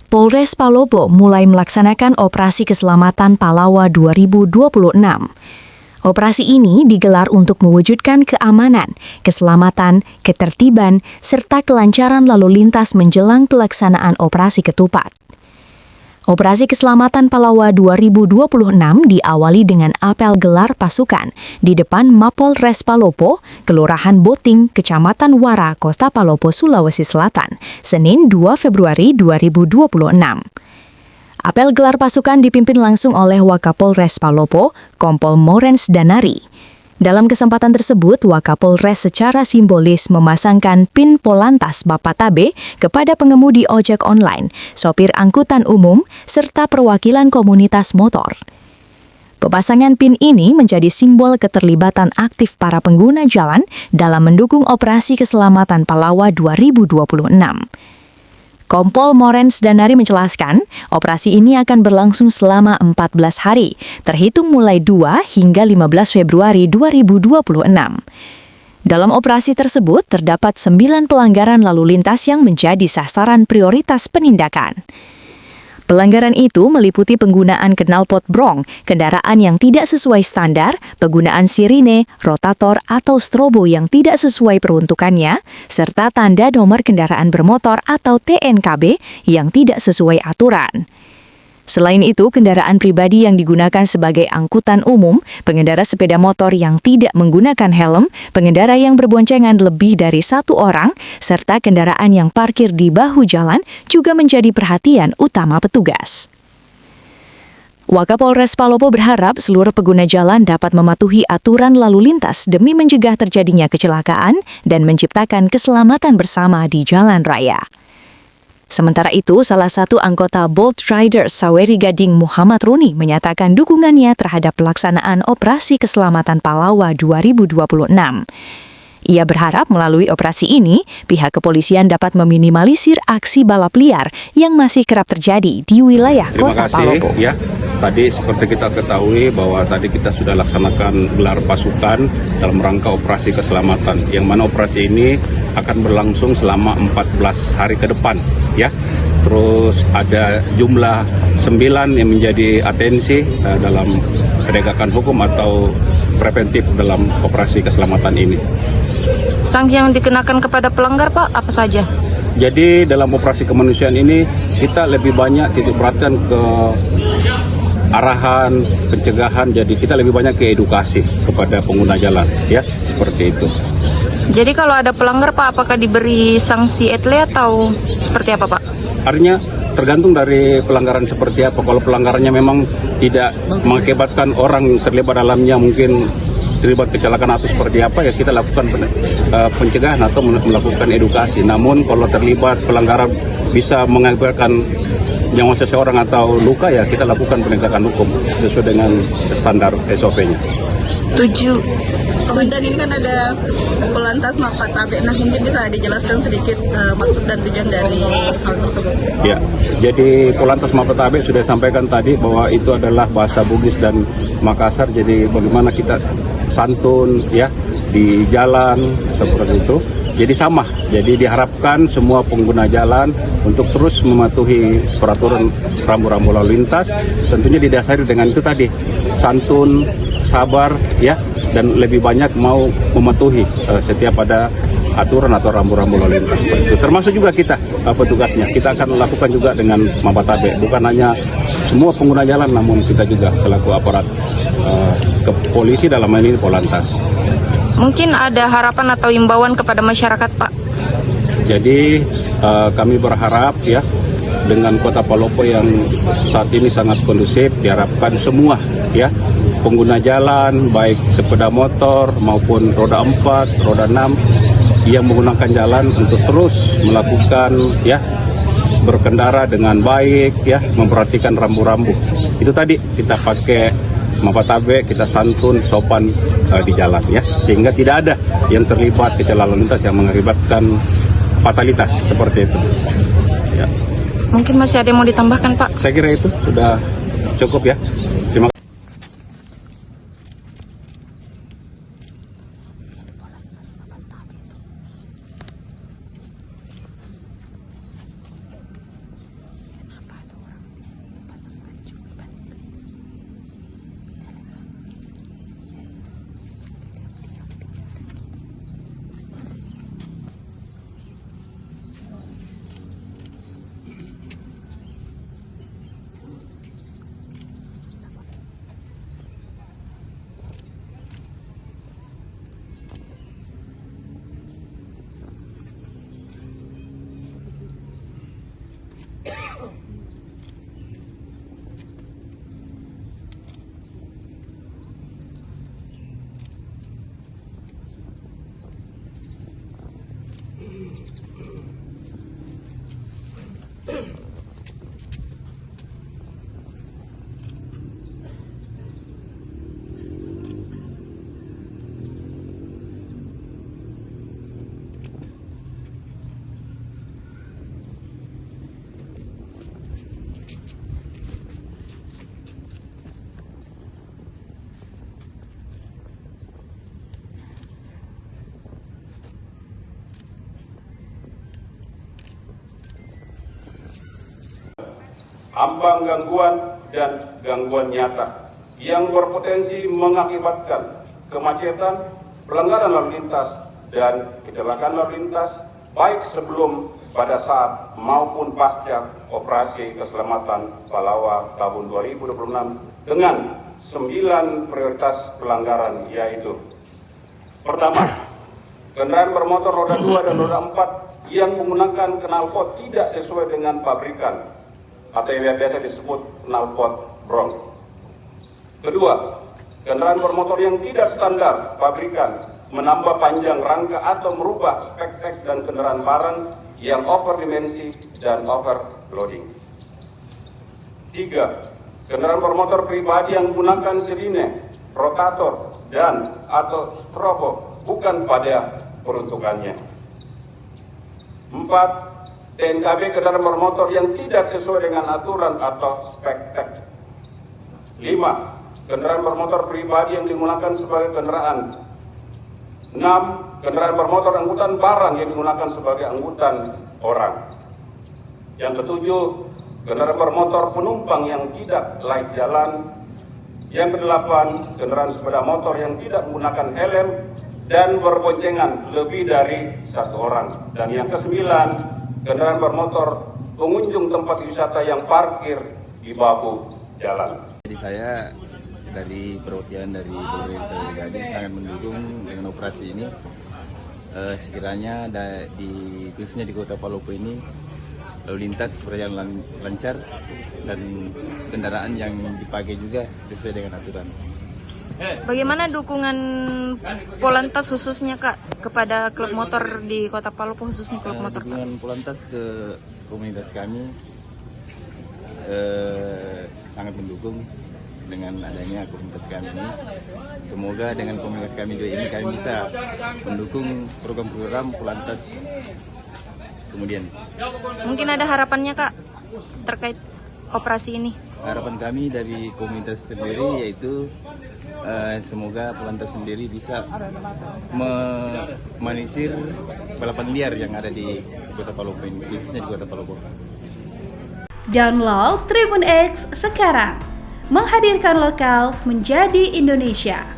Polres Palopo mulai melaksanakan Operasi Keselamatan Palawa 2026. Operasi ini digelar untuk mewujudkan keamanan, keselamatan, ketertiban, serta kelancaran lalu lintas menjelang pelaksanaan Operasi Ketupat. Operasi Keselamatan Palawa 2026 diawali dengan apel gelar pasukan di depan Mapolres Palopo, Kelurahan Boting, Kecamatan Wara, Kota Palopo, Sulawesi Selatan, Senin 2 Februari 2026. Apel gelar pasukan dipimpin langsung oleh Wakapolres Palopo, Kompol Morens Danari. Dalam kesempatan tersebut, Wakapolres secara simbolis memasangkan pin Polantas Mapatabe kepada pengemudi ojek online, sopir angkutan umum, serta perwakilan komunitas motor. Pemasangan pin ini menjadi simbol keterlibatan aktif para pengguna jalan dalam mendukung Operasi Keselamatan Palawa 2026. Kompol Morens Danari menjelaskan, operasi ini akan berlangsung selama 14 hari, terhitung mulai 2 hingga 15 Februari 2026. Dalam operasi tersebut, terdapat 9 pelanggaran lalu lintas yang menjadi sasaran prioritas penindakan. Pelanggaran itu meliputi penggunaan knalpot brong, kendaraan yang tidak sesuai standar, penggunaan sirine, rotator atau strobo yang tidak sesuai peruntukannya, serta tanda nomor kendaraan bermotor atau TNKB yang tidak sesuai aturan. Selain itu, kendaraan pribadi yang digunakan sebagai angkutan umum, pengendara sepeda motor yang tidak menggunakan helm, pengendara yang berboncengan lebih dari 1 orang, serta kendaraan yang parkir di bahu jalan juga menjadi perhatian utama petugas. Wakapolres Palopo berharap seluruh pengguna jalan dapat mematuhi aturan lalu lintas demi mencegah terjadinya kecelakaan dan menciptakan keselamatan bersama di jalan raya. Sementara itu, salah satu anggota Bolt Riders Saweri Gading Muhammad Runi menyatakan dukungannya terhadap pelaksanaan Operasi Keselamatan Palawa 2026. Ia berharap melalui operasi ini, pihak kepolisian dapat meminimalisir aksi balap liar yang masih kerap terjadi di wilayah Kota Palopo. Ya, tadi seperti kita ketahui bahwa tadi kita sudah laksanakan gelar pasukan dalam rangka Operasi Keselamatan, yang mana operasi ini akan berlangsung selama 14 hari ke depan, ya. Terus ada jumlah 9 yang menjadi atensi dalam penegakan hukum atau preventif dalam Operasi Keselamatan ini. Sanksi yang dikenakan kepada pelanggar, Pak, apa saja? Jadi dalam operasi kemanusiaan ini kita lebih banyak titik perhatian ke arahan, pencegahan, jadi kita lebih banyak ke edukasi kepada pengguna jalan, ya, seperti itu. Jadi kalau ada pelanggar, Pak, apakah diberi sanksi etle atau seperti apa, Pak? Artinya tergantung dari pelanggaran seperti apa. Kalau pelanggarannya memang tidak mengakibatkan orang terlibat dalamnya, mungkin terlibat kecelakaan atau seperti apa, ya kita lakukan pencegahan atau melakukan edukasi. Namun kalau terlibat pelanggaran bisa mengakibatkan nyawa seseorang atau luka, ya kita lakukan penegakan hukum sesuai dengan standar SOP-nya. Komandan, ini kan ada Polantas Mapatabe. Nah, mungkin bisa dijelaskan sedikit maksud dan tujuan dari hal tersebut. Ya, jadi Polantas Mapatabe sudah sampaikan tadi bahwa itu adalah bahasa Bugis dan Makassar. Jadi bagaimana kita santun, ya, di jalan seperti itu. Jadi sama, jadi diharapkan semua pengguna jalan untuk terus mematuhi peraturan rambu-rambu lalu lintas, tentunya didasari dengan itu tadi, santun, sabar, ya, dan lebih banyak mau mematuhi setiap ada aturan atau rambu-rambu lalu lintas seperti itu. Termasuk juga kita petugasnya, kita akan lakukan juga dengan Mapatabe, bukan hanya semua pengguna jalan, namun kita juga selaku aparat polisi dalam hal ini Polantas. Mungkin ada harapan atau imbauan kepada masyarakat, Pak? Jadi kami berharap, ya, dengan Kota Palopo yang saat ini sangat kondusif, diharapkan semua, ya, pengguna jalan baik sepeda motor maupun roda 4, roda 6 yang menggunakan jalan untuk terus melakukan, ya, berkendara dengan baik, ya, memperhatikan rambu-rambu. Itu tadi kita pakai Mapatabe, kita santun, sopan di jalan, ya, sehingga tidak ada yang terlibat kecelakaan lalu lintas yang mengakibatkan fatalitas seperti itu. Ya. Mungkin masih ada yang mau ditambahkan, Pak? Saya kira itu sudah cukup, ya. Terima kasih. ambang gangguan, dan gangguan nyata yang berpotensi mengakibatkan kemacetan, pelanggaran lalu lintas, dan kecelakaan lalu lintas baik sebelum, pada saat, maupun pasca operasi keselamatan Palawa tahun 2026 dengan 9 prioritas pelanggaran, yaitu: pertama, kendaraan bermotor roda 2 dan roda 4 yang menggunakan knalpot tidak sesuai dengan pabrikan atau yang biasa disebut knalpot brong. Kedua, kendaraan bermotor yang tidak standar pabrikan, menambah panjang rangka atau merubah spek-spek dan kendaraan barang yang overdimensi dan overloading. 3. Kendaraan bermotor pribadi yang menggunakan sirine, rotator, dan atau strobo bukan pada peruntukannya. 4. TNKB kendaraan bermotor yang tidak sesuai dengan aturan atau spek-spek. 5. Kendaraan bermotor pribadi yang digunakan sebagai kendaraan. 6. Kendaraan bermotor angkutan barang yang digunakan sebagai angkutan orang. Yang ketujuh, kendaraan bermotor penumpang yang tidak layak jalan. Yang kedelapan, kendaraan sepeda motor yang tidak menggunakan helm dan berboncengan lebih dari 1 orang. Dan yang kesembilan, kendaraan bermotor pengunjung tempat wisata yang parkir di bahu jalan. Jadi saya dari perwakilan dari Polres Gading sangat mendukung dengan operasi ini. Sekiranya khususnya di Kota Palopo ini lalu lintas berjalan lancar dan kendaraan yang dipakai juga sesuai dengan aturan. Bagaimana dukungan Polantas khususnya Kak kepada klub motor di Kota Palopo, khususnya klub motor? Dukungan Polantas ke komunitas kami sangat mendukung dengan adanya komunitas kami ini. Semoga dengan komunitas kami ini kami bisa mendukung program-program Polantas kemudian. Mungkin ada harapannya Kak terkait operasi ini? Harapan kami dari komunitas sendiri yaitu semoga Polantas sendiri bisa meminimalisir balapan liar yang ada di Kota Palopo ini, khususnya di Kota Palopo. Download Tribun X sekarang, menghadirkan lokal menjadi Indonesia.